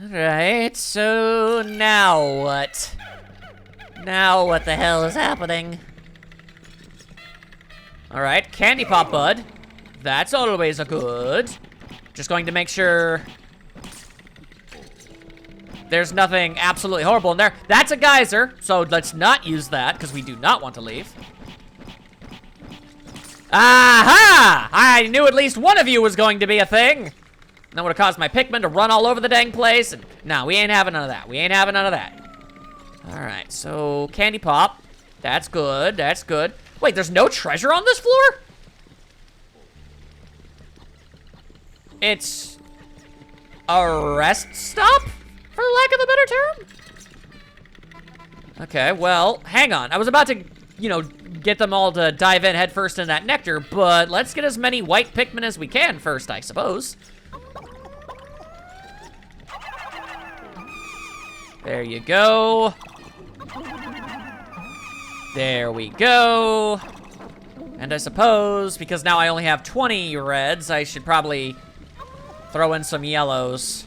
Alright, so now what? Now what the hell is happening? Alright, candy pop bud. That's always a good. Just going to make sure there's nothing absolutely horrible in there. That's a geyser, so let's not use that because we do not want to leave. Aha! I knew at least one of you was going to be a thing. That would have caused my Pikmin to run all over the dang place. And no, we ain't having none of that. We ain't having none of that. All right, so candy pop. That's good. That's good. Wait, there's no treasure on this floor? It's a rest stop, for lack of a better term? Okay, well, hang on. I was about to, you know, get them all to dive in headfirst in that nectar, but let's get as many white Pikmin as we can first, I suppose. There you go. There we go. And I suppose, because now I only have 20 reds, I should probably throw in some yellows.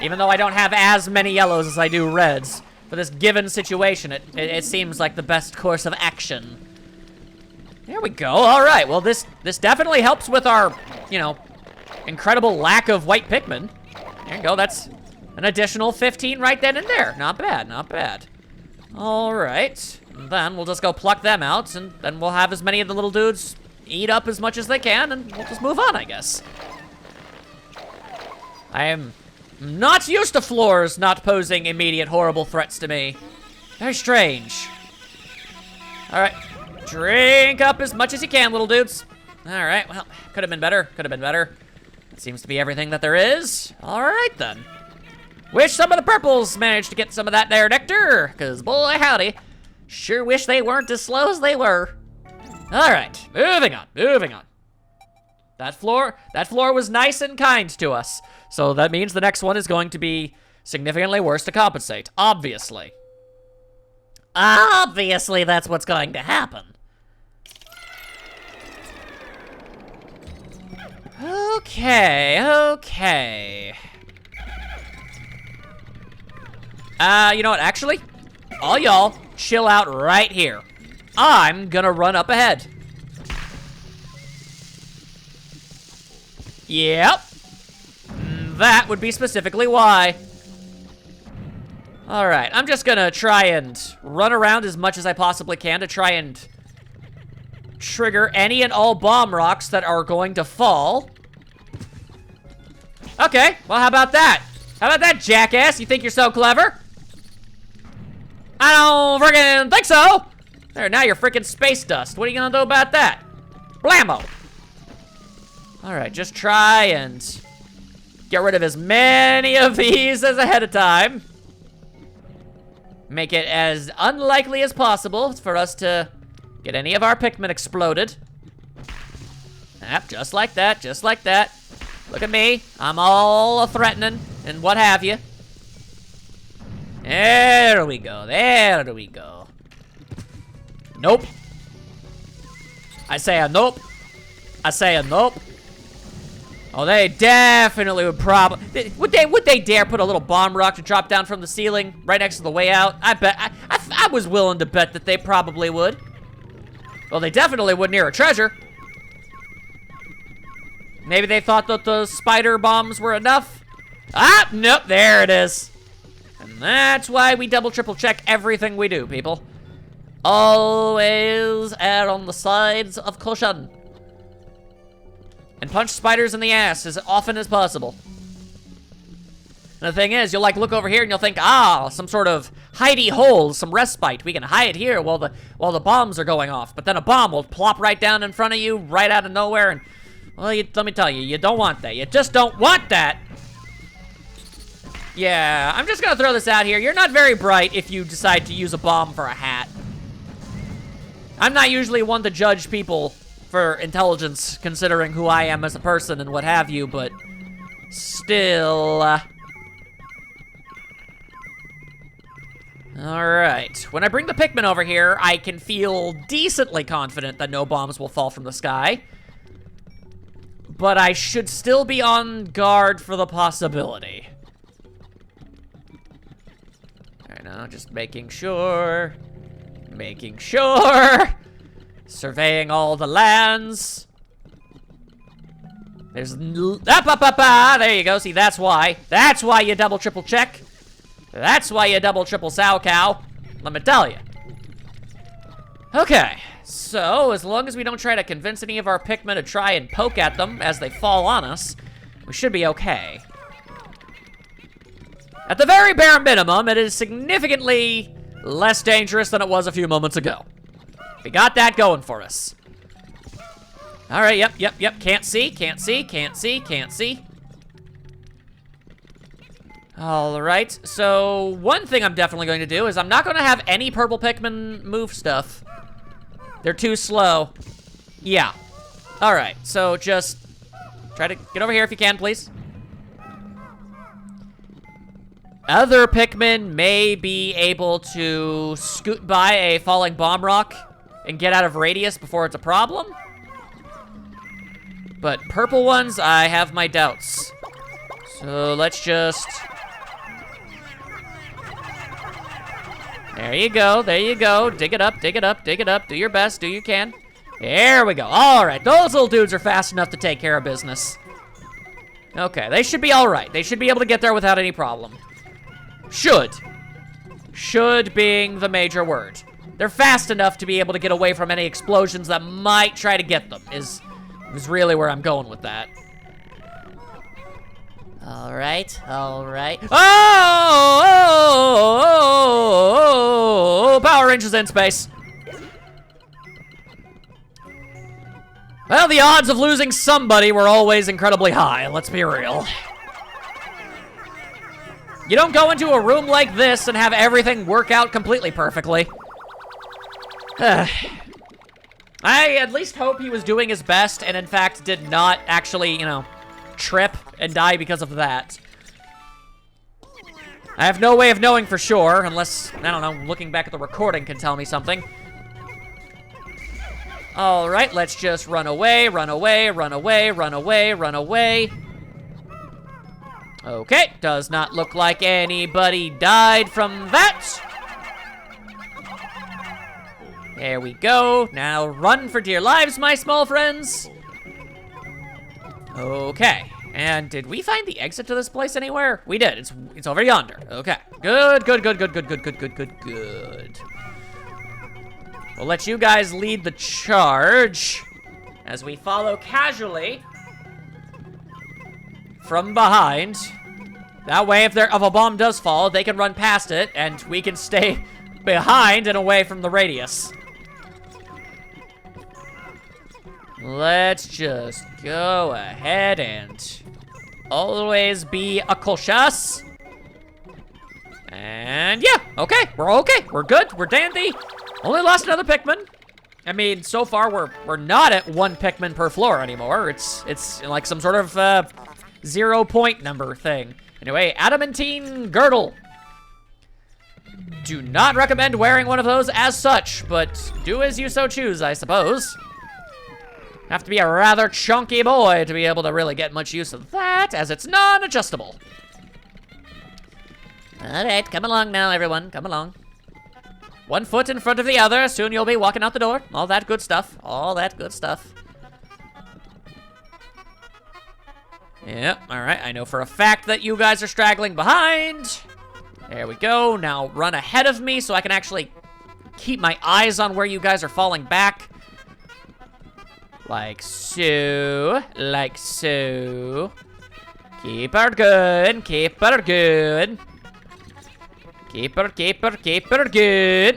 Even though I don't have as many yellows as I do reds. For this given situation, it seems like the best course of action. There we go. All right. Well, this definitely helps with our, you know, incredible lack of white Pikmin. There you go. That's an additional 15 right then and there. Not bad. Not bad. All right. And then we'll just go pluck them out, and then we'll have as many of the little dudes eat up as much as they can, and we'll just move on, I guess. I am not used to floors not posing immediate horrible threats to me. Very strange. All right, drink up as much as you can, little dudes. All right, well, could have been better, could have been better. That seems to be everything that there is. All right, then. Wish some of the purples managed to get some of that there nectar, because boy howdy, sure wish they weren't as slow as they were. All right, moving on, moving on. That floor was nice and kind to us. So that means the next one is going to be significantly worse to compensate, obviously. Obviously, that's what's going to happen. Okay, okay. You know what, actually? All y'all, chill out right here. I'm gonna run up ahead. Yep. That would be specifically why. All right, I'm just gonna try and run around as much as I possibly can to try and trigger any and all bomb rocks that are going to fall. Okay, well, how about that? How about that, jackass? You think you're so clever? I don't friggin' think so. There, now you're freaking space dust. What are you gonna do about that? Blammo. All right, just try and get rid of as many of these as ahead of time. Make it as unlikely as possible for us to get any of our Pikmin exploded. Yep, just like that, just like that. Look at me, I'm all threatening and what have you. There we go, there we go. Nope. I say a nope. I say a nope. Oh, they definitely would probably... Would they dare put a little bomb rock to drop down from the ceiling right next to the way out? I bet... I was willing to bet that they probably would. Well, they definitely would near a treasure. Maybe they thought that the spider bombs were enough. Ah, nope, there it is. And that's why we double, triple check everything we do, people. Always err on the sides of caution. And punch spiders in the ass as often as possible. And the thing is, you'll like look over here and you'll think, ah, some sort of hidey hole, some respite. We can hide here while the bombs are going off. But then a bomb will plop right down in front of you, right out of nowhere. And, well, let me tell you, you don't want that. You just don't want that. Yeah, I'm just gonna throw this out here. You're not very bright if you decide to use a bomb for a hat. I'm not usually one to judge people for intelligence, considering who I am as a person and what have you, but still. All right, when I bring the Pikmin over here, I can feel decently confident that no bombs will fall from the sky. But I should still be on guard for the possibility. Just making sure. Making sure. Surveying all the lands. There's... There you go. See, that's why. That's why you double, triple check. That's why you double, triple sow cow. Let me tell you. Okay. So, as long as we don't try to convince any of our Pikmin to try and poke at them as they fall on us, we should be okay. At the very bare minimum, it is significantly less dangerous than it was a few moments ago. We got that going for us. All right, yep. Can't see. All right, so one thing I'm definitely going to do is I'm not going to have any purple Pikmin move stuff. They're too slow. Yeah. All right, so just try to get over here if you can, please. Other Pikmin may be able to scoot by a falling bomb rock and get out of radius before it's a problem. But purple ones, I have my doubts. So let's just... There you go. Dig it up. Do your best, do you can. There we go. All right, those little dudes are fast enough to take care of business. Okay, they should be all right. They should be able to get there without any problem. Should. Should being the major word. They're fast enough to be able to get away from any explosions that might try to get them, is really where I'm going with that. All right. Oh, Power Rangers in space. Well, the odds of losing somebody were always incredibly high, let's be real. You don't go into a room like this and have everything work out completely perfectly. I at least hope he was doing his best and in fact did not actually, trip and die because of that. I have no way of knowing for sure, unless, I don't know, looking back at the recording can tell me something. All right, let's just run away. Okay, does not look like anybody died from that. There we go. Now run for dear lives, my small friends. Okay, and did we find the exit to this place anywhere? We did. It's over yonder. Okay, good. We'll let you guys lead the charge as we follow casually from behind. That way, if a bomb does fall, they can run past it, and we can stay behind and away from the radius. Let's just go ahead and always be cautious. And yeah, okay, we're okay. We're good, we're dandy. Only lost another Pikmin. I mean, so far we're not at 1 Pikmin per floor anymore. It's like some sort of 0 point number thing. Anyway, adamantine girdle. Do not recommend wearing one of those as such, but do as you so choose, I suppose. Have to be a rather chunky boy to be able to really get much use of that, as it's non-adjustable. All right, come along now, everyone. Come along. 1 foot in front of the other. Soon you'll be walking out the door. All that good stuff. Yep, all right. I know for a fact that you guys are straggling behind. There we go. Now run ahead of me so I can actually keep my eyes on where you guys are falling back. Like so. Keep her good. Keep her good.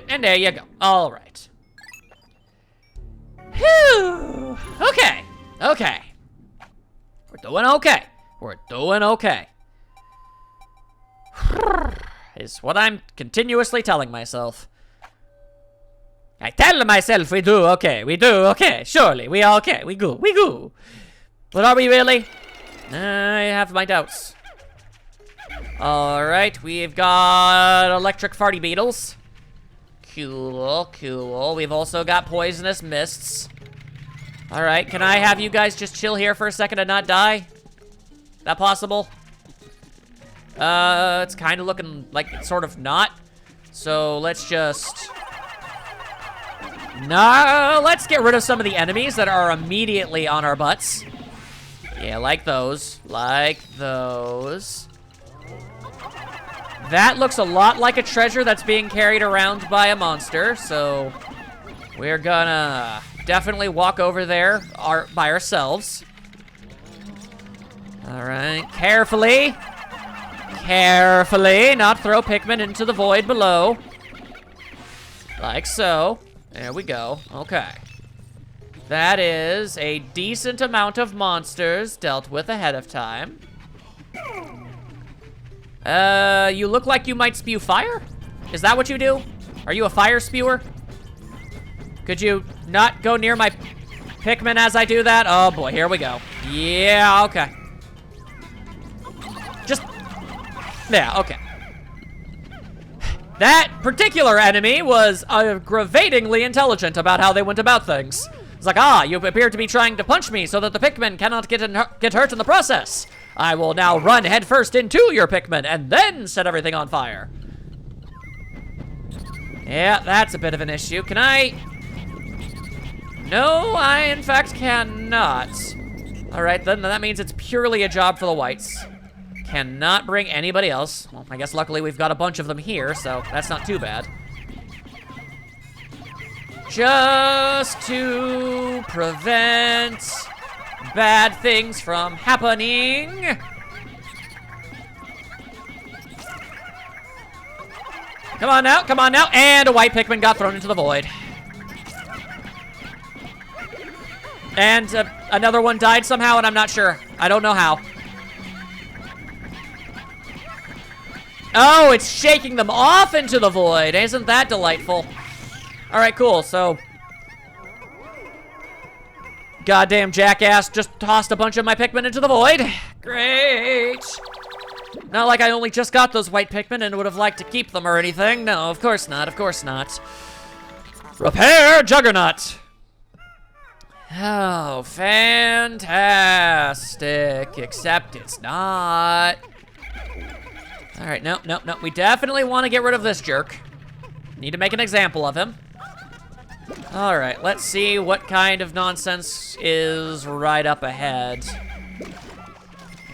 And there you go. All right. Whew. Okay. We're doing okay. Is what I'm continuously telling myself. I tell myself we do okay, surely, we are okay, we go. But are we really? I have my doubts. All right, we've got electric farty beetles. Cool. We've also got poisonous mists. All right, can I have you guys just chill here for a second and not die? That possible? It's kind of looking like it's sort of not. So let's just... No, let's get rid of some of the enemies that are immediately on our butts. Yeah, like those. Like those. That looks a lot like a treasure that's being carried around by a monster, so we're gonna definitely walk over there by ourselves. All right, carefully. Carefully, not throw Pikmin into the void below. Like so. There we go. Okay. That is a decent amount of monsters dealt with ahead of time. You look like you might spew fire? Is that what you do? Are you a fire spewer? Could you not go near my Pikmin as I do that? Oh boy, here we go. Yeah, okay. Just, yeah, okay. That particular enemy was aggravatingly intelligent about how they went about things. It's like, you appear to be trying to punch me so that the Pikmin cannot get hurt in the process. I will now run headfirst into your Pikmin and then set everything on fire. Yeah, that's a bit of an issue. Can I? No, I in fact cannot. All right, then that means it's purely a job for the whites. Cannot bring anybody else. Well, I guess luckily we've got a bunch of them here, so that's not too bad. Just to prevent bad things from happening. Come on now, and a white Pikmin got thrown into the void. And another one died somehow, and I'm not sure. I don't know how. Oh, it's shaking them off into the void. Isn't that delightful? All right, cool, so... Goddamn jackass just tossed a bunch of my Pikmin into the void. Great. Not like I only just got those white Pikmin and would have liked to keep them or anything. No, of course not, of course not. Repair Juggernaut. Oh, fantastic. Except it's not. All right, no. We definitely want to get rid of this jerk. Need to make an example of him. All right, let's see what kind of nonsense is right up ahead. Here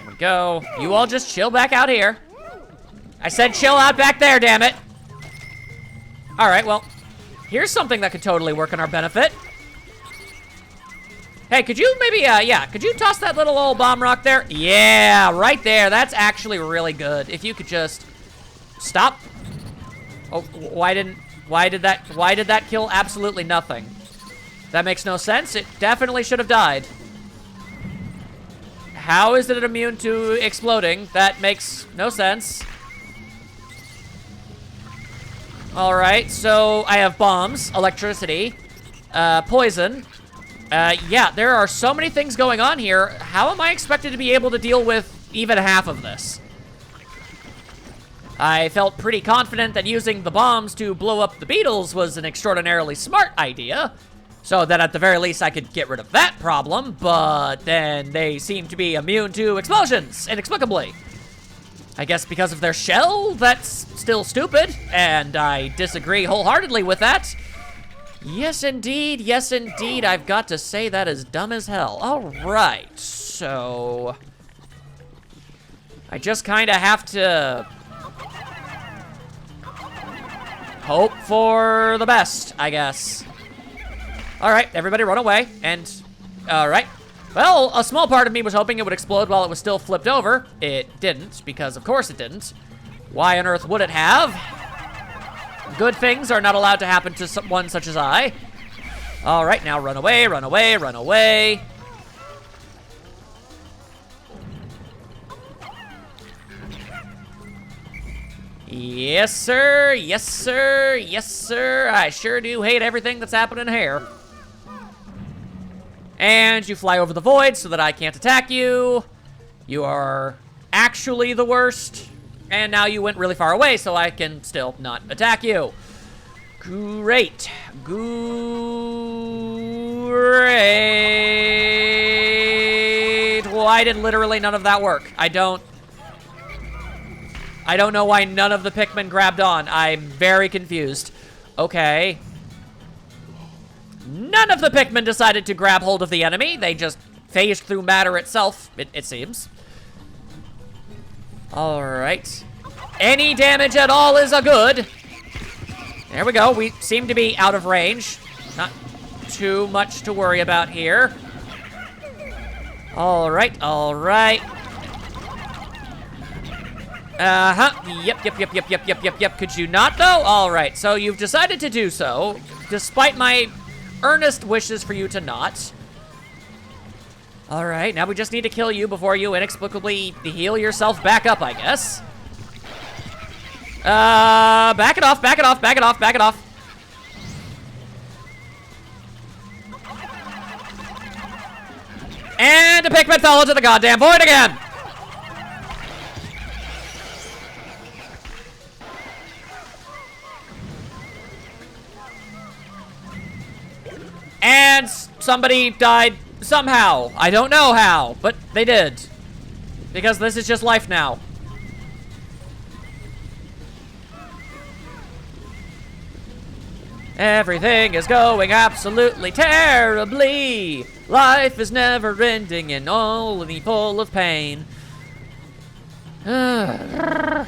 we go. You all just chill back out here. I said chill out back there, damn it. All right, well, here's something that could totally work in our benefit. Hey, could you maybe, could you toss that little old bomb rock there? Yeah, right there. That's actually really good. If you could just stop. Oh, why did that kill absolutely nothing? That makes no sense. It definitely should have died. How is it immune to exploding? That makes no sense. All right, so I have bombs, electricity, poison. Yeah, there are so many things going on here. How am I expected to be able to deal with even half of this? I felt pretty confident that using the bombs to blow up the beetles was an extraordinarily smart idea, so that at the very least I could get rid of that problem, but then they seem to be immune to explosions, inexplicably. I guess because of their shell? That's still stupid, and I disagree wholeheartedly with that. Yes, indeed. Yes, indeed. I've got to say that is dumb as hell. All right, so... I just kind of have to... hope for the best, I guess. All right, everybody run away, and... all right. Well, a small part of me was hoping it would explode while it was still flipped over. It didn't, because of course it didn't. Why on earth would it have? Good things are not allowed to happen to someone such as I. All right, now run away, run away, run away. Yes, sir. Yes, sir. Yes, sir. I sure do hate everything that's happening here. And you fly over the void so that I can't attack you. You are actually the worst. And now you went really far away, so I can still not attack you. Great. Great. Why did literally none of that work? I don't... I don't know why none of the Pikmin grabbed on. I'm very confused. Okay. None of the Pikmin decided to grab hold of the enemy. They just phased through matter itself, it seems. All right. Any damage at all is a good. There we go. We seem to be out of range. Not too much to worry about here. All right, all right. Yep. Could you not, though? All right, so you've decided to do so, despite my earnest wishes for you to not. All right, now we just need to kill you before you inexplicably heal yourself back up, I guess. Back it off. And a Pikmin fell into the goddamn void again. And somebody died somehow. I don't know how, but they did. Because this is just life now. Everything is going absolutely terribly. Life is never ending and only full of pain. Alright,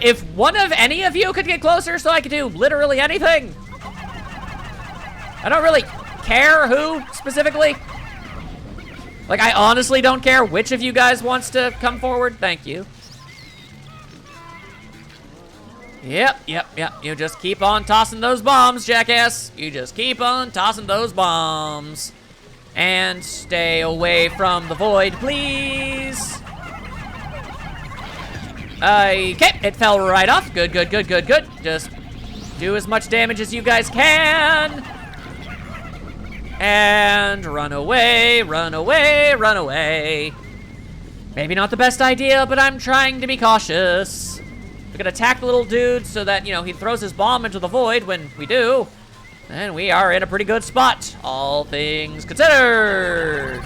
if one of any of you could get closer so I could do literally anything. I don't really care who specifically. Like, I honestly don't care which of you guys wants to come forward. Thank you. Yep. You just keep on tossing those bombs, jackass. You just keep on tossing those bombs. And stay away from the void, please. Okay, it fell right off. Good. Just do as much damage as you guys can. And run away. Maybe not the best idea, but I'm trying to be cautious. We're gonna attack the little dude so that, you know, he throws his bomb into the void when we do. And we are in a pretty good spot, all things considered.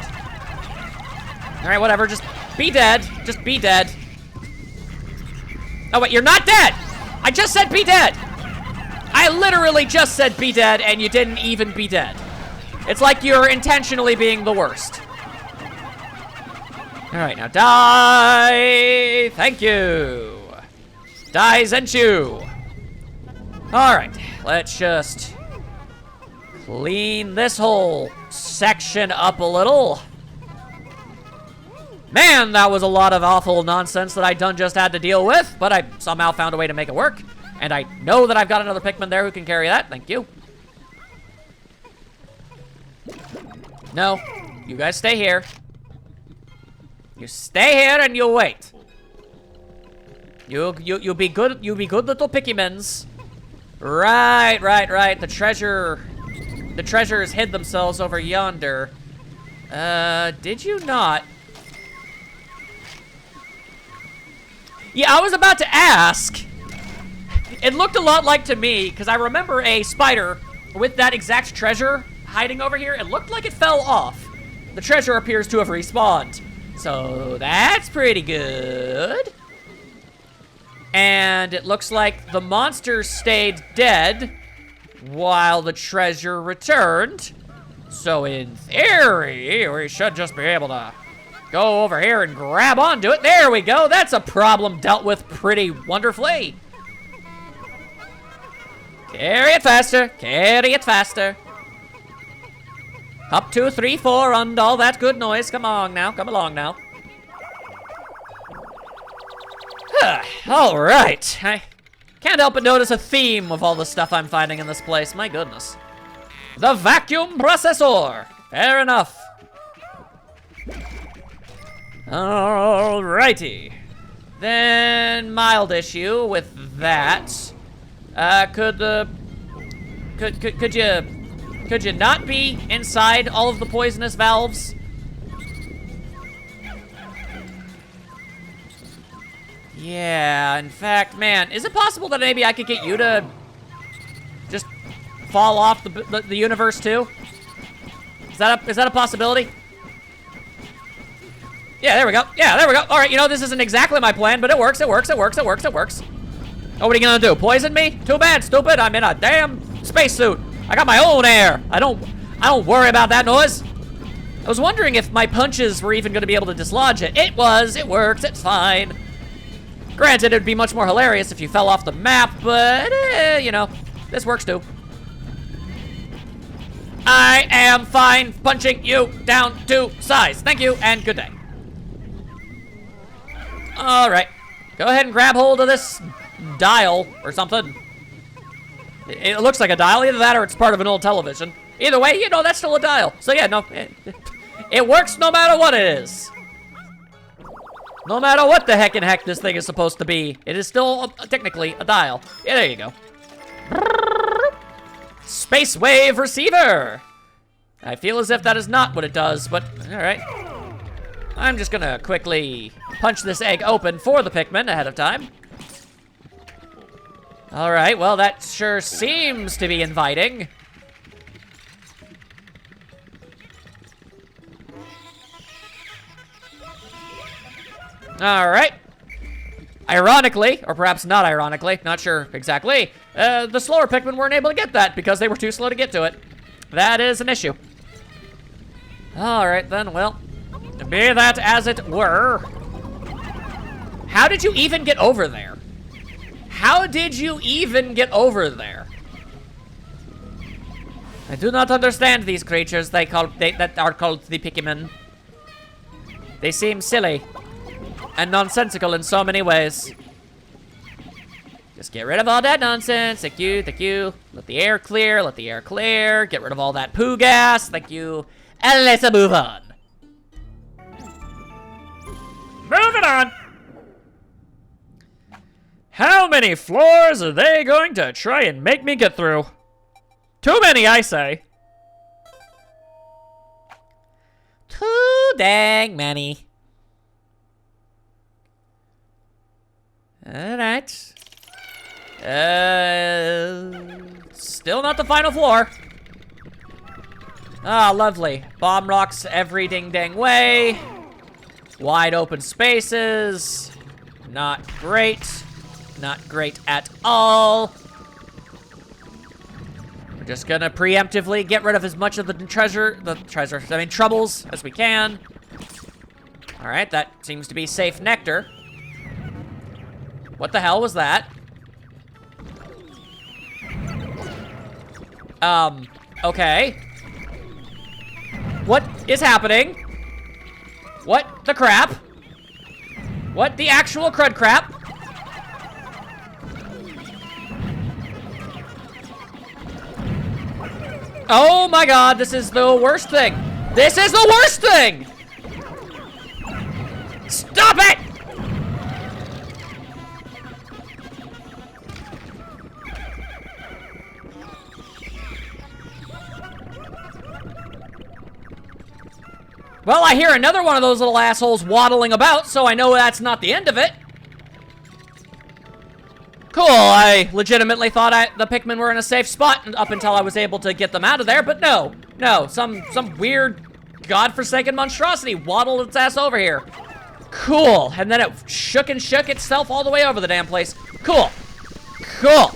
All right, whatever, just be dead. Just be dead. Oh, wait, you're not dead! I just said be dead! I literally just said be dead, and you didn't even be dead. It's like you're intentionally being the worst. All right, now die. Thank you. Die, Zenchu. All right, let's just clean this whole section up a little. Man, that was a lot of awful nonsense that I done just had to deal with, but I somehow found a way to make it work. And I know that I've got another Pikmin there who can carry that. Thank you. No, you guys stay here. You stay here and you wait. You'll be good. You'll be good little Pikmins. Right. The treasures hid themselves over yonder. Did you not? Yeah, I was about to ask. It looked a lot like to me, because I remember a spider with that exact treasure hiding over here. It looked like it fell off. The treasure appears to have respawned. So that's pretty good. And it looks like the monster stayed dead while the treasure returned. So in theory, we should just be able to go over here and grab onto it. There we go. That's a problem dealt with pretty wonderfully. Carry it faster. Carry it faster. Up, 2, 3, 4, and all that good noise. Come on now. Come along now. All right. I can't help but notice a theme of all the stuff I'm finding in this place. My goodness. The vacuum processor. Fair enough. Alrighty. Then mild issue with that. Could you not be inside all of the poisonous valves? Yeah, in fact, man, is it possible that maybe I could get you to just fall off the universe too? Is that a possibility? Yeah, there we go. Yeah, there we go. All right, you know, this isn't exactly my plan, but it works, it works, it works, it works, it works. Oh, what are you gonna do? Poison me? Too bad, stupid. I'm in a damn spacesuit. I got my own air. I don't worry about that noise. I was wondering if my punches were even gonna be able to dislodge it. It was, it works, it's fine. Granted, it'd be much more hilarious if you fell off the map, but, you know, this works too. I am fine punching you down to size. Thank you, and good day. All right, go ahead and grab hold of this dial or something. It looks like a dial, either that or it's part of an old television. Either way, you know, that's still a dial. So yeah, no, it works no matter what it is. No matter what the heck this thing is supposed to be, it is still technically a dial. Yeah, there you go. Space wave receiver. I feel as if that is not what it does, but all right. I'm just gonna quickly punch this egg open for the Pikmin ahead of time. All right, well, that sure seems to be inviting. All right. Ironically, or perhaps not ironically, not sure exactly, the slower Pikmin weren't able to get that because they were too slow to get to it. That is an issue. All right, then, well, be that as it were. How did you even get over there? How did you even get over there? I do not understand these creatures that are called the Pikmin. They seem silly and nonsensical in so many ways. Just get rid of all that nonsense. Thank you, thank you. Let the air clear, let the air clear. Get rid of all that poo gas. Thank you. And let's move on. Moving on. How many floors are they going to try and make me get through? Too many, I say. Too dang many. Alright. Still not the final floor. Ah, lovely. Bomb rocks every ding-dang way. Wide open spaces. Not great. Not great at all. We're just gonna preemptively get rid of as much of the troubles as we can. All right, that seems to be safe nectar. What the hell was that? Okay. What is happening? What the crap? What the actual crud crap? Oh my god, this is the worst thing. This is the worst thing! Stop it! Well, I hear another one of those little assholes waddling about, so I know that's not the end of it. Cool, I legitimately thought the Pikmin were in a safe spot up until I was able to get them out of there, but no. No, some weird godforsaken monstrosity waddled its ass over here. Cool, and then it shook itself all the way over the damn place. Cool, cool.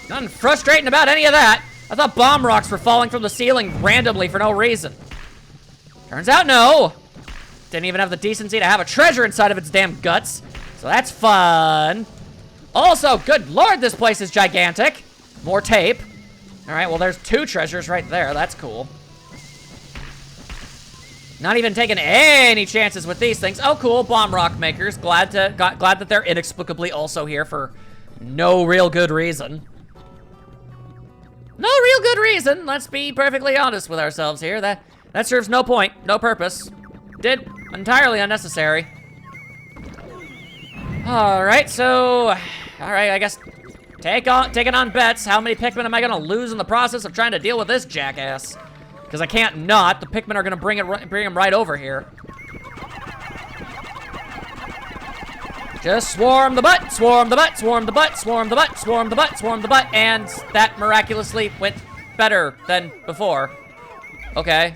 Nothing frustrating about any of that. I thought bomb rocks were falling from the ceiling randomly for no reason. Turns out no. Didn't even have the decency to have a treasure inside of its damn guts. So that's fun. Also, good lord, this place is gigantic. More tape. All right, well, there's 2 treasures right there. That's cool. Not even taking any chances with these things. Oh, cool, bomb rock makers. Glad that they're inexplicably also here for no real good reason. No real good reason. Let's be perfectly honest with ourselves here. That serves no point, no purpose. Entirely unnecessary. All right, so, all right, I guess taking on bets. How many Pikmin am I gonna lose in the process of trying to deal with this jackass? Because I can't not. The Pikmin are gonna bring him right over here. Just swarm the butt, swarm the butt, swarm the butt, swarm the butt, swarm the butt, swarm the butt, and that miraculously went better than before. Okay.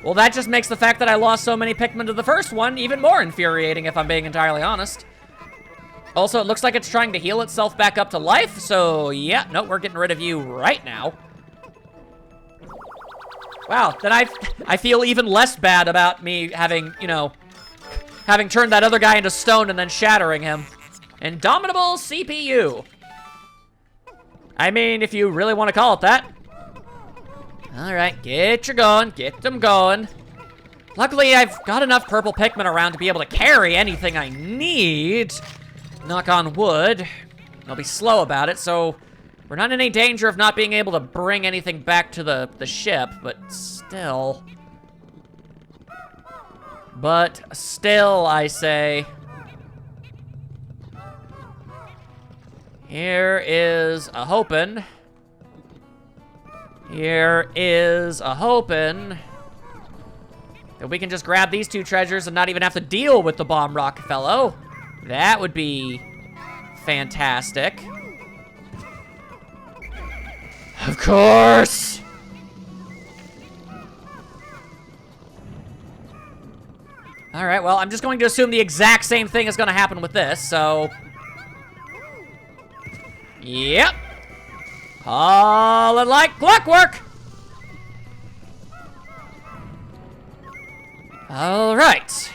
Well, that just makes the fact that I lost so many Pikmin to the first one even more infuriating, if I'm being entirely honest. Also, it looks like it's trying to heal itself back up to life, so yeah, no, we're getting rid of you right now. Wow, then I feel even less bad about me having, you know, having turned that other guy into stone and then shattering him. Indomitable CPU. I mean, if you really want to call it that. All right, get them going. Luckily, I've got enough purple Pikmin around to be able to carry anything I need. Knock on wood. I'll be slow about it, so we're not in any danger of not being able to bring anything back to the ship, but still. I say. Here is a hopin'. Here is a hopin' that we can just grab these two treasures and not even have to deal with the bomb rock fellow. That would be fantastic. Of course! Alright, well, I'm just going to assume the exact same thing is going to happen with this, so... Yep. Call it like clockwork! Alright.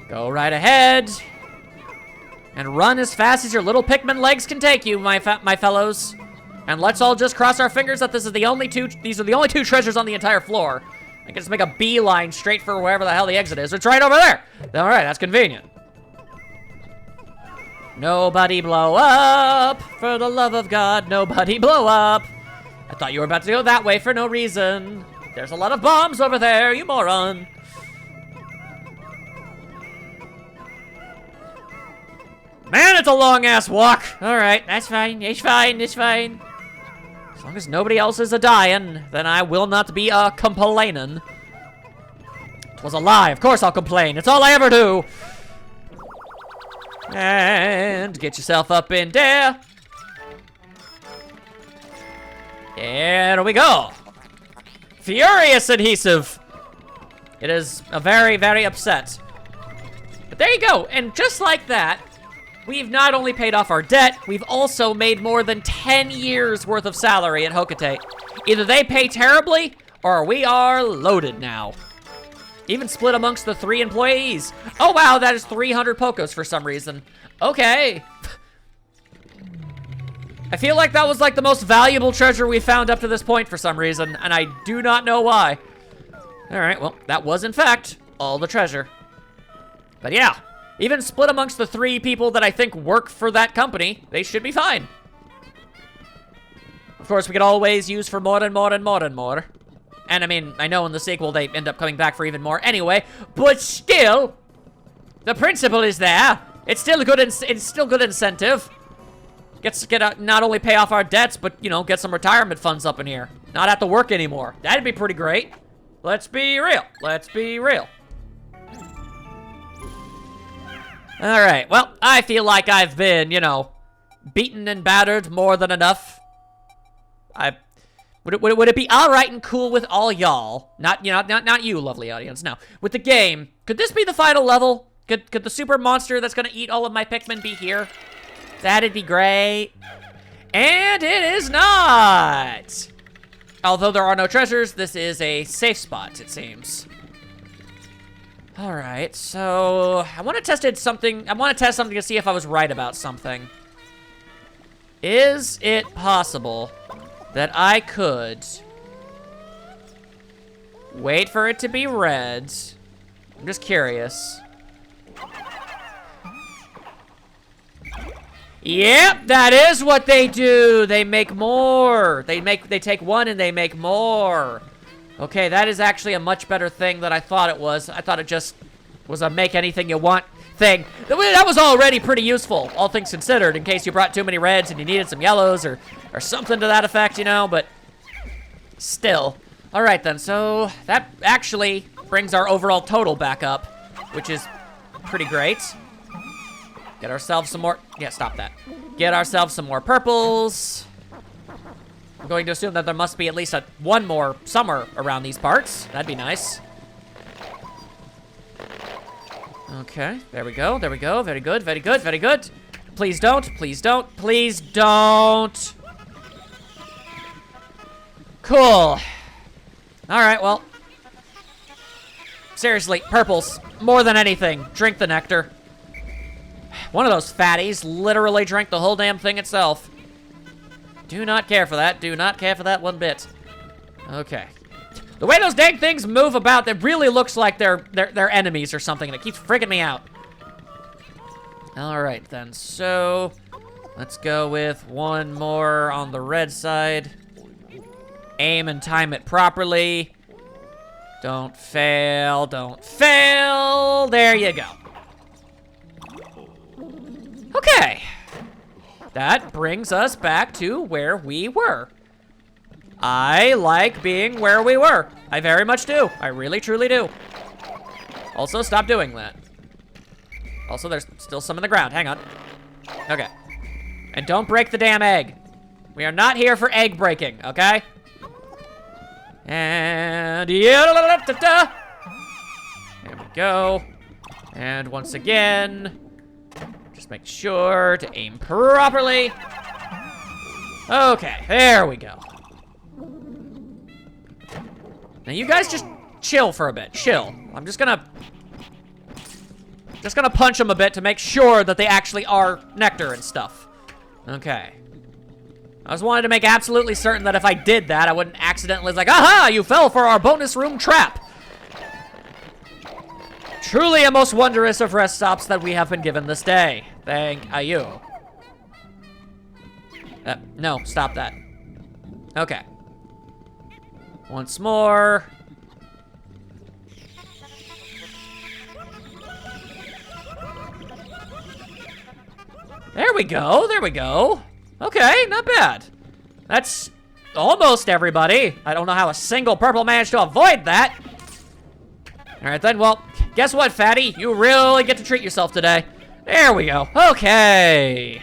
Go right ahead. And run as fast as your little Pikmin legs can take you, my fellows. And let's all just cross our fingers that these are the only two treasures on the entire floor. I can just make a beeline straight for wherever the hell the exit is. It's right over there. Alright, that's convenient. Nobody blow up. For the love of God, nobody blow up. I thought you were about to go that way for no reason. There's a lot of bombs over there, you moron. Man, it's a long-ass walk. All right, that's fine. It's fine. It's fine. As long as nobody else is a-dying, then I will not be complaining. It was a lie. Of course I'll complain. It's all I ever do. And get yourself up in there. There we go. Furious adhesive. It is a very, very upset. But there you go. And just like that, we've not only paid off our debt, we've also made more than 10 years worth of salary at Hokate. Either they pay terribly, or we are loaded now. Even split amongst the 3 employees. Oh wow, that is 300 Pokos for some reason. Okay. I feel like that was like the most valuable treasure we found up to this point for some reason, and I do not know why. All right, well, that was in fact all the treasure. But yeah. Even split amongst the 3 people that I think work for that company, they should be fine. Of course, we could always use for more and more and more and more. And I mean, I know in the sequel they end up coming back for even more anyway, but still, the principle is there. It's still a good incentive. Not only pay off our debts, but you know, get some retirement funds up in here. Not have to work anymore. That'd be pretty great. Let's be real. Let's be real. All right, well, I feel like I've been, you know, beaten and battered more than enough. Would it be all right and cool with all y'all? Not you, lovely audience, no. With the game, could this be the final level? Could the super monster that's gonna eat all of my Pikmin be here? That'd be great. And it is not. Although there are no treasures, this is a safe spot, it seems. All right, so I want to test something to see if I was right about something. Is it possible that I could wait for it to be red? I'm just curious. Yep, that is what they do. They make more. They take one and they make more. Okay, that is actually a much better thing than I thought it was. I thought it just was a make anything you want thing. That was already pretty useful, all things considered, in case you brought too many reds and you needed some yellows or something to that effect, you know, but still. All right, then, so that actually brings our overall total back up, which is pretty great. Get ourselves some more, yeah, stop that. Get ourselves some more purples. I'm going to assume that there must be at least one more somewhere around these parts. That'd be nice. Okay, there we go, there we go. Very good, very good, very good. Please don't, please don't, please don't. Cool. All right, well. Seriously, purples, more than anything, drink the nectar. One of those fatties literally drank the whole damn thing itself. Do not care for that, do not care for that one bit. Okay. The way those dang things move about, it really looks like they're enemies or something, and it keeps freaking me out. All right, then, so let's go with one more on the red side. Aim and time it properly. Don't fail, don't fail. There you go. Okay. That brings us back to where we were. I like being where we were. I very much do. I really, truly do. Also, stop doing that. Also, there's still some in the ground. Hang on. Okay. And don't break the damn egg. We are not here for egg breaking, okay? And there we go. And once again, just make sure to aim properly. Okay, there we go. Now you guys just chill for a bit. Chill. I'm just gonna punch them a bit to make sure that they actually are nectar and stuff. Okay. I just wanted to make absolutely certain that if I did that, I wouldn't accidentally like, aha, you fell for our bonus room trap. Truly a most wondrous of rest stops that we have been given this day. Thank you. No, stop that. Okay. Once more. There we go, there we go. Okay, not bad. That's almost everybody. I don't know how a single purple managed to avoid that. All right then, well, guess what, fatty? You really get to treat yourself today. There we go, okay.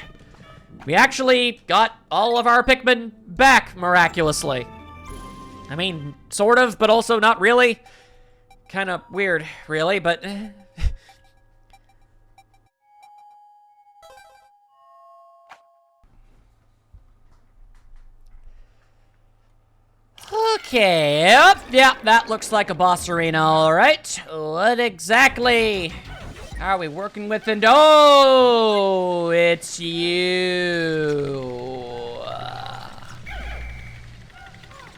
We actually got all of our Pikmin back miraculously. I mean, sort of, but also not really. Kind of weird, really, but... Okay, yep, that looks like a boss arena, all right. What exactly are we working with? And oh, it's you.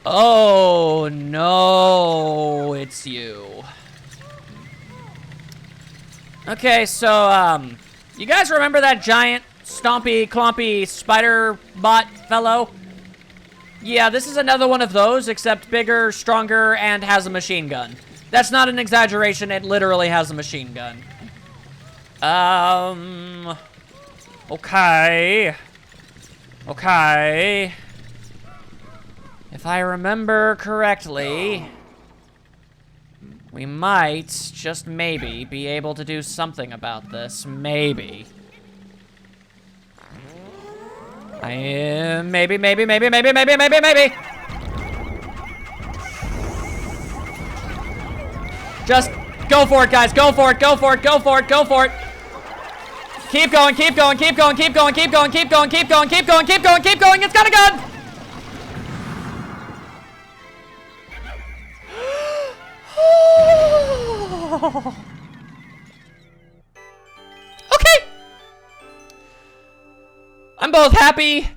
Oh, no, it's you. Okay, so, you guys remember that giant, stompy, clompy spider bot fellow? Yeah, this is another one of those, except bigger, stronger, and has a machine gun. That's not an exaggeration, it literally has a machine gun. Okay. Okay. If I remember correctly, we might, just maybe, be able to do something about this. Maybe. Maybe. Just go for it, guys. Go for it, go for it, go for it, go for it. Keep going, keep going, keep going, keep going, keep going, keep going, keep going, keep going, keep going, keep going. It's got a gun! Okay. I'm both happy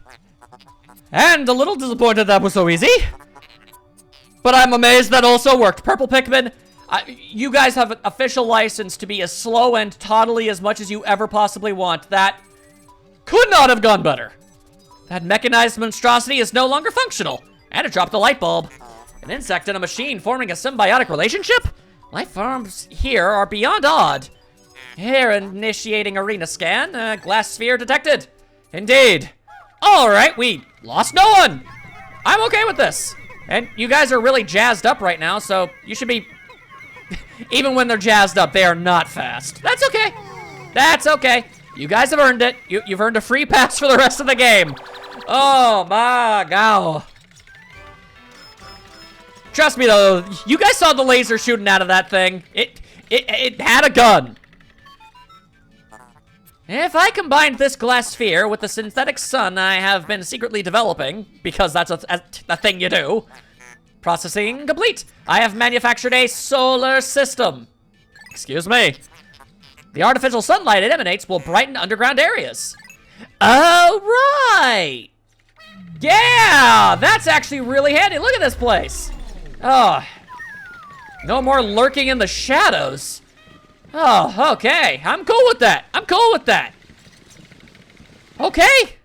and a little disappointed that was so easy. But I'm amazed that also worked. Purple Pikmin, you guys have an official license to be as slow and toddly as much as you ever possibly want. That could not have gone better. That mechanized monstrosity is no longer functional. And it dropped a light bulb. An insect and a machine forming a symbiotic relationship? Life forms here are beyond odd. Here, initiating arena scan. Glass sphere detected. Indeed. All right, we lost no one. I'm okay with this. And you guys are really jazzed up right now, so you should be... Even when they're jazzed up, they are not fast. That's okay. That's okay. You guys have earned it. You've earned a free pass for the rest of the game. Oh, my God. Trust me, though. You guys saw the laser shooting out of that thing. It had a gun. If I combined this glass sphere with the synthetic sun I have been secretly developing, because that's a thing you do. Processing complete. I have manufactured a solar system. Excuse me. The artificial sunlight it emanates will brighten underground areas. Oh, right. Yeah, that's actually really handy. Look at this place. Oh, no more lurking in the shadows. Oh, okay. I'm cool with that. I'm cool with that. Okay.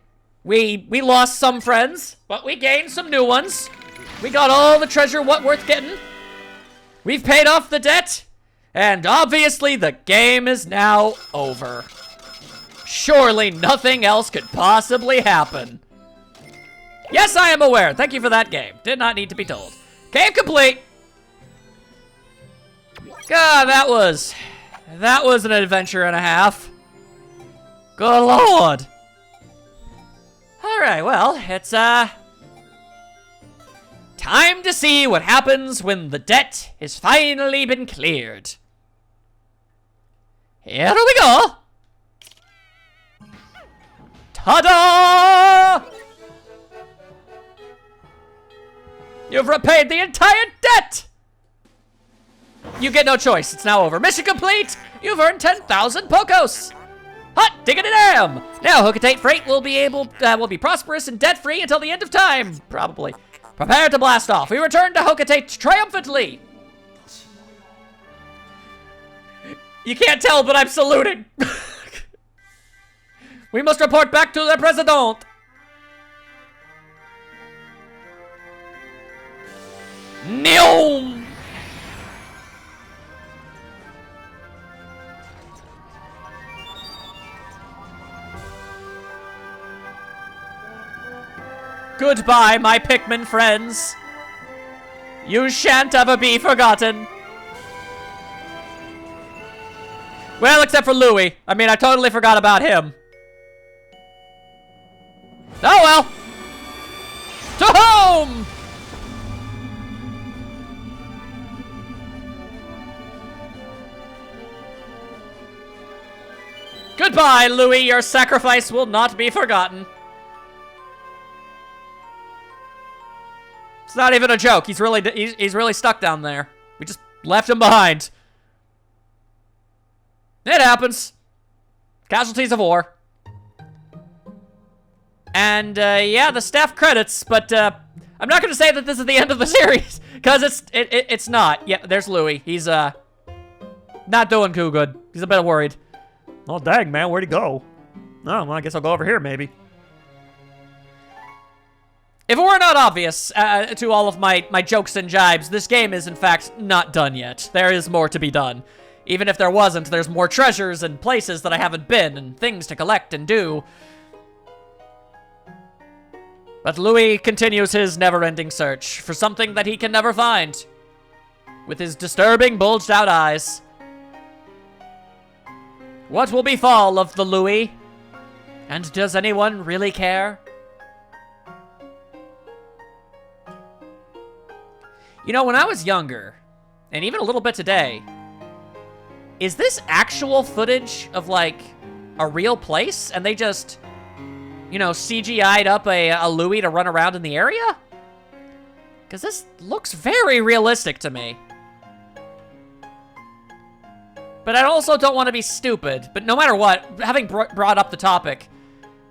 We lost some friends, but we gained some new ones. We got all the treasure what worth getting. We've paid off the debt. And obviously the game is now over. Surely nothing else could possibly happen. Yes, I am aware. Thank you for that game. Did not need to be told. Game complete. God, that was an adventure and a half. Good Lord. All right, well, it's time to see what happens when the debt has finally been cleared. Here we go. Ta-da! You've repaid the entire debt! You get no choice. It's now over. Mission complete! You've earned 10,000 Pokos! Hot diggity damn! Now Hocotate Freight will be prosperous and debt-free until the end of time, probably. Prepare to blast off. We return to Hocotate triumphantly! You can't tell, but I'm saluting. We must report back to the President. Neom! Goodbye, my Pikmin friends. You shan't ever be forgotten. Well, except for Louie. I mean, I totally forgot about him. Oh well. To home! Goodbye, Louie. Your sacrifice will not be forgotten. It's not even a joke. He's really stuck down there. We just left him behind. It happens. Casualties of war. And yeah, the staff credits, but I'm not gonna say that this is the end of the series, because it's not. Yeah, there's Louie. He's not doing too good. He's a bit worried. Oh dang, man, where'd he go? Oh, well, I guess I'll go over here maybe. If it were not obvious to all of my jokes and jibes, this game is in fact not done yet. There is more to be done. Even if there wasn't, there's more treasures and places that I haven't been and things to collect and do. But Louis continues his never-ending search for something that he can never find. With his disturbing, bulged-out eyes. What will befall of the Louis? And does anyone really care? You know, when I was younger, and even a little bit today, is this actual footage of, like, a real place? And they just, you know, CGI'd up a Louis to run around in the area? Because this looks very realistic to me. But I also don't want to be stupid. But no matter what, having brought up the topic,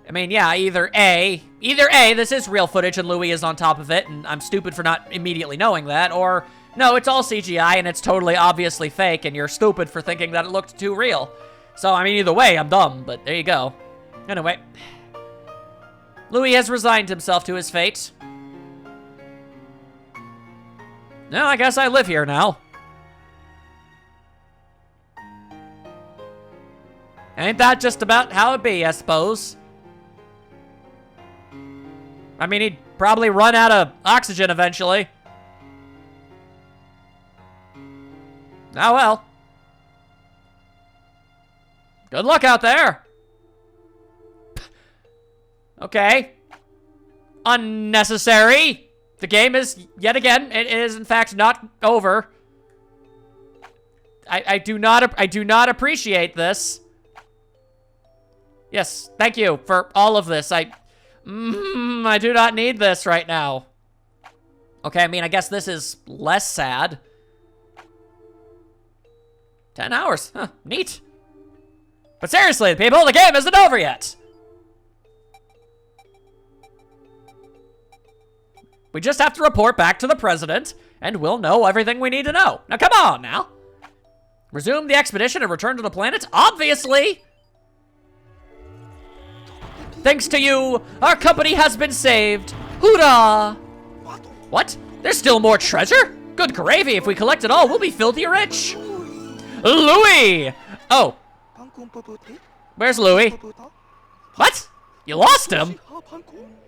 I mean, yeah, either A, this is real footage and Louis is on top of it, and I'm stupid for not immediately knowing that, or no, it's all CGI and it's totally obviously fake and you're stupid for thinking that it looked too real. So, I mean, either way, I'm dumb, but there you go. Anyway, Louis has resigned himself to his fate. No, I guess I live here now. Ain't that just about how it be, I suppose? I mean, he'd probably run out of oxygen eventually. Oh well. Good luck out there. Okay. Unnecessary. The game is, yet again, it is in fact not over. I do not appreciate this. Yes, thank you for all of this. I do not need this right now. Okay, I mean, I guess this is less sad. 10 hours, huh, neat. But seriously, people, the game isn't over yet. We just have to report back to the president, and we'll know everything we need to know. Now, come on, now. Resume the expedition and return to the planet? Obviously! Thanks to you, our company has been saved. Hoorah! What? There's still more treasure? Good gravy, if we collect it all, we'll be filthy rich. Louis! Oh. Where's Louis? What? You lost him?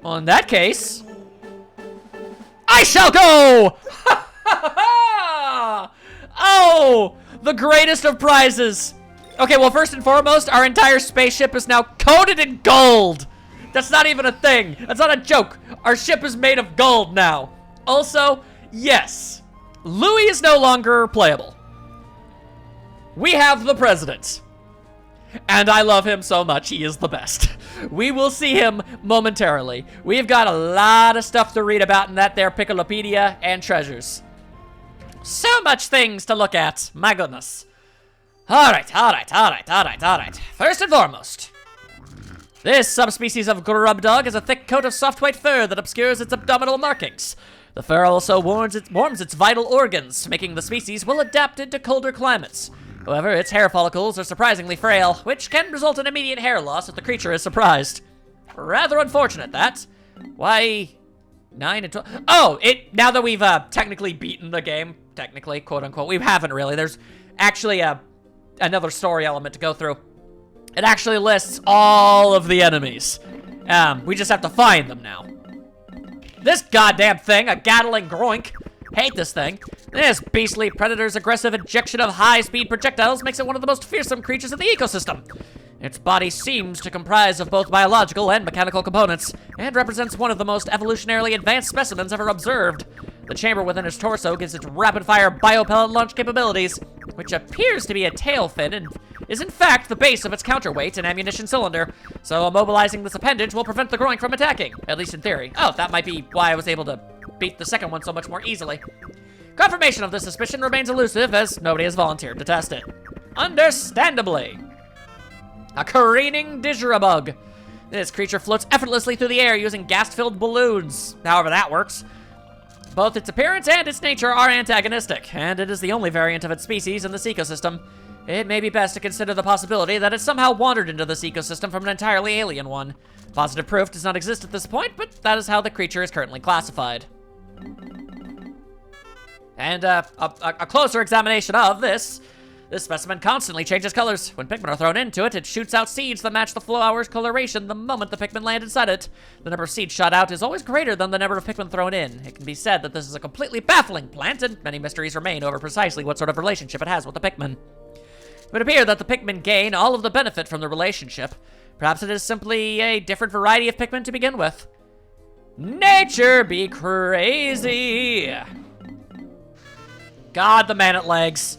Well, in that case... I shall go! Oh! The greatest of prizes. Okay, well, first and foremost, our entire spaceship is now coated in gold. That's not even a thing. That's not a joke. Our ship is made of gold now. Also, yes, Louis is no longer playable. We have the president. And I love him so much. He is the best. We will see him momentarily. We've got a lot of stuff to read about in that there Piccolopedia and treasures. So much things to look at. My goodness. All right. First and foremost, this subspecies of grub dog has a thick coat of soft white fur that obscures its abdominal markings. The fur also warms its vital organs, making the species well adapted to colder climates. However, its hair follicles are surprisingly frail, which can result in immediate hair loss if the creature is surprised. Rather unfortunate, that. Why... 9 and 12. Oh, now that we've technically beaten the game, technically, quote unquote, we haven't really. There's actually another story element to go through. It actually lists all of the enemies. We just have to find them now. This goddamn thing, a Gatling groink. Hate this thing. This beastly predator's aggressive injection of high-speed projectiles makes it one of the most fearsome creatures in the ecosystem. Its body seems to comprise of both biological and mechanical components, and represents one of the most evolutionarily advanced specimens ever observed. The chamber within its torso gives it rapid-fire biopellet launch capabilities, which appears to be a tail fin and is in fact the base of its counterweight and ammunition cylinder, so immobilizing this appendage will prevent the groin from attacking, at least in theory. Oh, that might be why I was able to beat the second one so much more easily. Confirmation of this suspicion remains elusive, as nobody has volunteered to test it. Understandably. A careening didgeridoo. This creature floats effortlessly through the air using gas-filled balloons, however that works. Both its appearance and its nature are antagonistic, and it is the only variant of its species in this ecosystem. It may be best to consider the possibility that it somehow wandered into this ecosystem from an entirely alien one. Positive proof does not exist at this point, but that is how the creature is currently classified. And a closer examination of this specimen constantly changes colors. When Pikmin are thrown into it, it shoots out seeds that match the flower's coloration the moment the Pikmin land inside it. The number of seeds shot out is always greater than the number of Pikmin thrown in. It can be said that this is a completely baffling plant, and many mysteries remain over precisely what sort of relationship it has with the Pikmin. It would appear that the Pikmin gain all of the benefit from the relationship. Perhaps it is simply a different variety of Pikmin to begin with. Nature be crazy! God, the man at legs.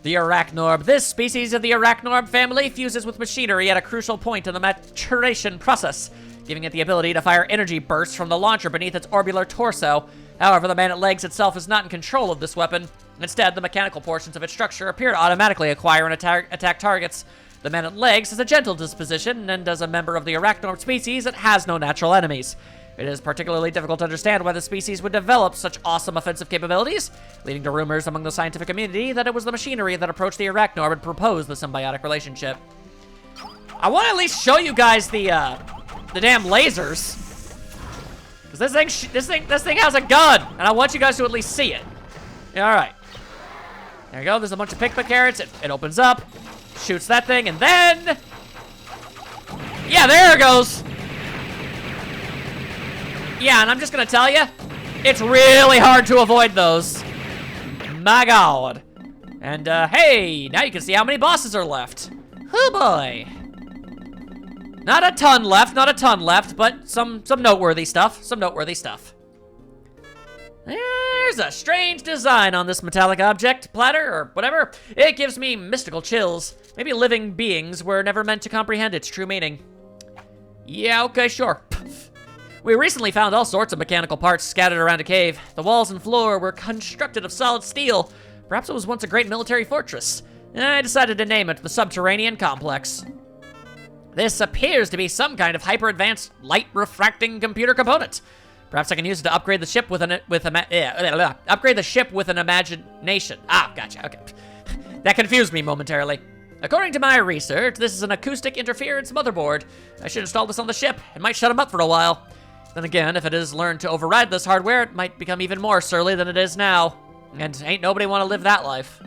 The Arachnorb. This species of the Arachnorb family fuses with machinery at a crucial point in the maturation process, giving it the ability to fire energy bursts from the launcher beneath its orbital torso. However, the man at legs itself is not in control of this weapon. Instead, the mechanical portions of its structure appear to automatically acquire and attack targets. The man at legs has a gentle disposition, and as a member of the Arachnorb species, it has no natural enemies. It is particularly difficult to understand why the species would develop such awesome offensive capabilities, leading to rumors among the scientific community that it was the machinery that approached the Arachnorb and proposed the symbiotic relationship. I want to at least show you guys the damn lasers, because this thing has a gun, and I want you guys to at least see it. All right, there you go. There's a bunch of Pikmin carrots. It opens up, shoots that thing, and then, yeah, there it goes. Yeah, and I'm just gonna tell you, it's really hard to avoid those. My God. And, hey, now you can see how many bosses are left. Oh boy. Not a ton left, but some noteworthy stuff, There's a strange design on this metallic object, platter, or whatever. It gives me mystical chills. Maybe living beings were never meant to comprehend its true meaning. Yeah, okay, sure. We recently found all sorts of mechanical parts scattered around a cave. The walls and floor were constructed of solid steel. Perhaps it was once a great military fortress. I decided to name it the Subterranean Complex. This appears to be some kind of hyper-advanced light-refracting computer component. Perhaps I can use it to upgrade the ship with an imagination. Ah, gotcha. Okay, that confused me momentarily. According to my research, this is an acoustic interference motherboard. I should install this on the ship. It might shut them up for a while. Then again, if it is learned to override this hardware, it might become even more surly than it is now. And ain't nobody want to live that life.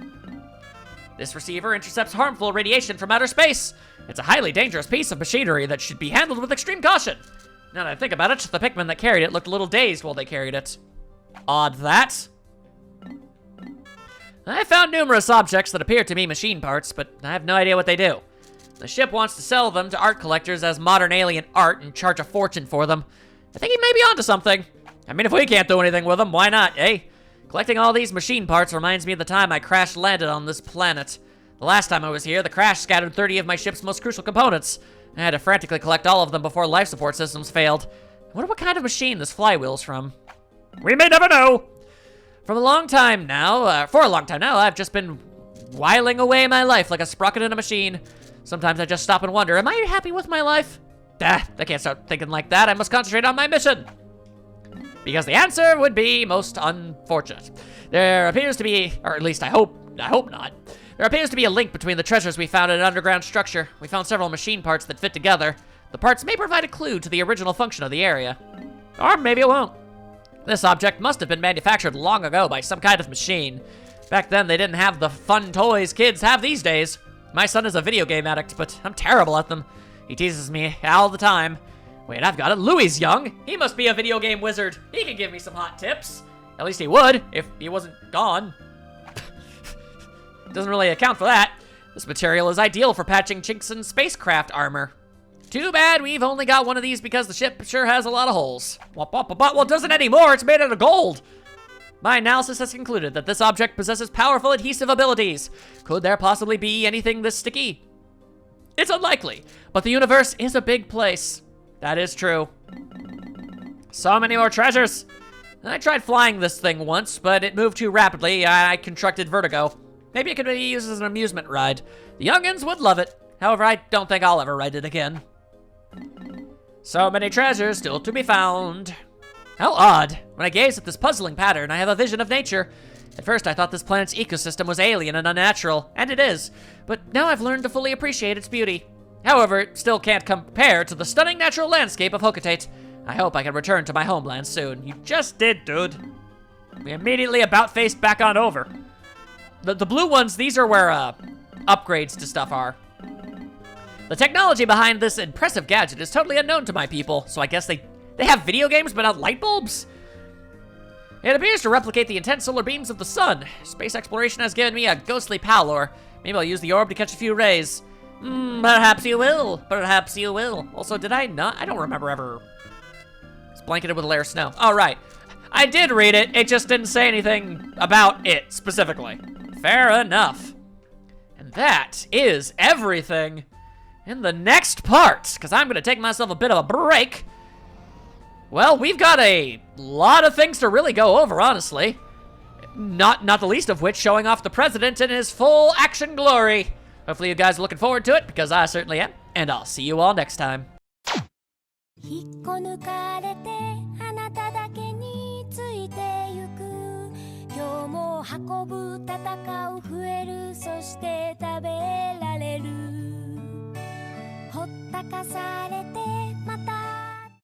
This receiver intercepts harmful radiation from outer space. It's a highly dangerous piece of machinery that should be handled with extreme caution. Now that I think about it, the Pikmin that carried it looked a little dazed while they carried it. Odd that. I found numerous objects that appear to be machine parts, but I have no idea what they do. The ship wants to sell them to art collectors as modern alien art and charge a fortune for them. I think he may be onto something. I mean, if we can't do anything with them, why not, eh? Collecting all these machine parts reminds me of the time I crash landed on this planet. The last time I was here, the crash scattered 30 of my ship's most crucial components. I had to frantically collect all of them before life support systems failed. I wonder what kind of machine this flywheel's from. We may never know! For a long time now, I've just been whiling away my life like a sprocket in a machine. Sometimes I just stop and wonder, am I happy with my life? I can't start thinking like that. I must concentrate on my mission. Because the answer would be most unfortunate. There appears to be, or at least I hope not. There appears to be a link between the treasures we found in an underground structure. We found several machine parts that fit together. The parts may provide a clue to the original function of the area. Or maybe it won't. This object must have been manufactured long ago by some kind of machine. Back then, they didn't have the fun toys kids have these days. My son is a video game addict, but I'm terrible at them. He teases me all the time. Wait, I've got it. Louie's young. He must be a video game wizard. He can give me some hot tips. At least he would, if he wasn't gone. Doesn't really account for that. This material is ideal for patching chinks in spacecraft armor. Too bad we've only got one of these because the ship sure has a lot of holes. Well, it doesn't anymore. It's made out of gold. My analysis has concluded that this object possesses powerful adhesive abilities. Could there possibly be anything this sticky? It's unlikely, but the universe is a big place. That is true. So many more treasures. I tried flying this thing once, but it moved too rapidly. I contracted vertigo. Maybe it could be used as an amusement ride. The youngins would love it. However, I don't think I'll ever ride it again. So many treasures still to be found. How odd. When I gaze at this puzzling pattern, I have a vision of nature. At first, I thought this planet's ecosystem was alien and unnatural, and it is. But now I've learned to fully appreciate its beauty. However, it still can't compare to the stunning natural landscape of Hocotate. I hope I can return to my homeland soon. You just did, dude. We immediately about-faced back on over. The blue ones, these are where upgrades to stuff are. The technology behind this impressive gadget is totally unknown to my people, so I guess they have video games but not light bulbs? It appears to replicate the intense solar beams of the sun. Space exploration has given me a ghostly pallor. Maybe I'll use the orb to catch a few rays. Perhaps you will. Perhaps you will. Also, did I not? I don't remember ever. It's blanketed with a layer of snow. Oh, right. I did read it. It just didn't say anything about it specifically. Fair enough. And that is everything in the next part, because I'm going to take myself a bit of a break. Well, we've got a lot of things to really go over, honestly. Not the least of which showing off the president in his full action glory. Hopefully you guys are looking forward to it, because I certainly am. And I'll see you all next time. 引っこ抜かれてあなただけについてゆく今日も運ぶ戦う増えるそして食べられるほったかされ